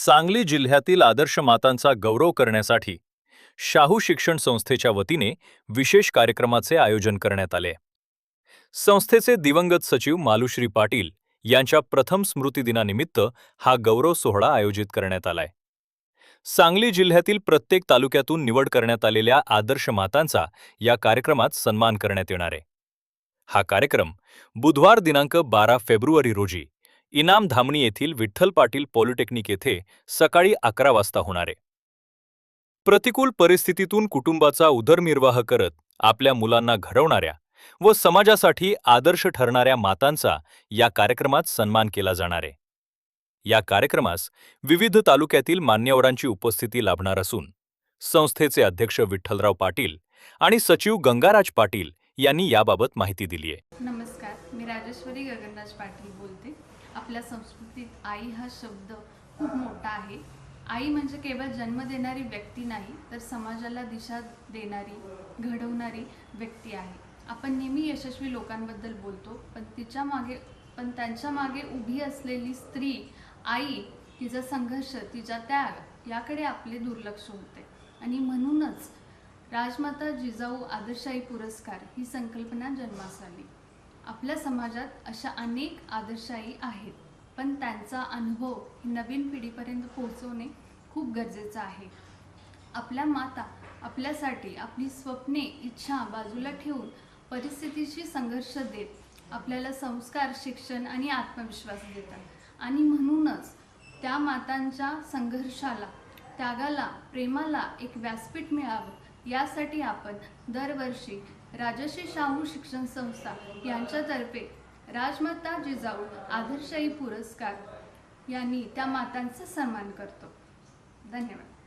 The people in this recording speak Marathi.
सांगली जिल्ह्यातील आदर्श मातांचा गौरव करण्यासाठी शाहू शिक्षण संस्थेच्या वतीने विशेष कार्यक्रमाचे आयोजन करण्यात आले। संस्थेचे दिवंगत सचिव मालुश्री पाटील यांच्या प्रथम स्मृतिदिनानिमित्त हा गौरव सोहळा आयोजित करण्यात आलाय। सांगली जिल्ह्यातील प्रत्येक तालुक्यातून निवड करण्यात आलेल्या आदर्श मातांचा या कार्यक्रमात सन्मान करण्यात येणार आहे। हा कार्यक्रम बुधवार दिनांक 12 फेब्रुवारी रोजी इनाम धामणी येथील विठ्ठल पाटील पॉलिटेक्निक येथे सकाळी 11 वाजता होणार आहे। प्रतिकूल परिस्थितीतून कुटुंबाचा उदरनिर्वाह करत आपल्या मुलांना घडवणाऱ्या व समाजासाठी आदर्श ठरणाऱ्या मातांचा या कार्यक्रमात सन्मान केला जाणार आहे। या कार्यक्रमास विविध तालुक्यातील मान्यवरांची उपस्थिती लाभणार असून संस्थेचे अध्यक्ष विठ्ठलराव पाटील आणि सचिव गंगाराज पाटील यांनी याबाबत माहिती दिली आहे। नमस्कार, मी राजेश्वरी गगनराज पाटील बोलते। आपल्या संस्कृतीत आई हा शब्द खूप मोठा आहे। आई म्हणजे केवळ जन्म देणारी व्यक्ती नाही, तर समाजाला दिशा देणारी, घडवणारी व्यक्ती आहे। आपण नेहमी यशस्वी लोकांबद्दल बोलतो, पण त्यांच्या मागे उभी असलेली स्त्री, आई, तिचा संघर्ष, तिचा त्याग याकडे आपले दुर्लक्ष होते। आणि म्हणूनच राजमाता जिजाऊ आदर्श आई पुरस्कार ही संकल्पना जन्मास आली। आपल्या समाजात अशा अनेक आदर्श आई आहेत, पण त्यांचा अनुभव नवीन पिढीपर्यंत पोहोचवणे खूप गरजेचं आहे। आपल्या माता आपल्यासाठी आपली स्वप्ने, इच्छा बाजूला ठेवून परिस्थितीशी संघर्ष देत आपल्याला संस्कार, शिक्षण आणि आत्मविश्वास देतात। आणि म्हणूनच त्या मातांच्या संघर्षाला, त्यागाला, प्रेमाला एक व्यासपीठ मिळावं यासाठी आपण दरवर्षी राजश्री शाहू शिक्षण संस्था यांच्यातर्फे राजमाता जिजाऊ आदर्श आई पुरस्कार यांनी त्या मातांचा सन्मान करतो। धन्यवाद।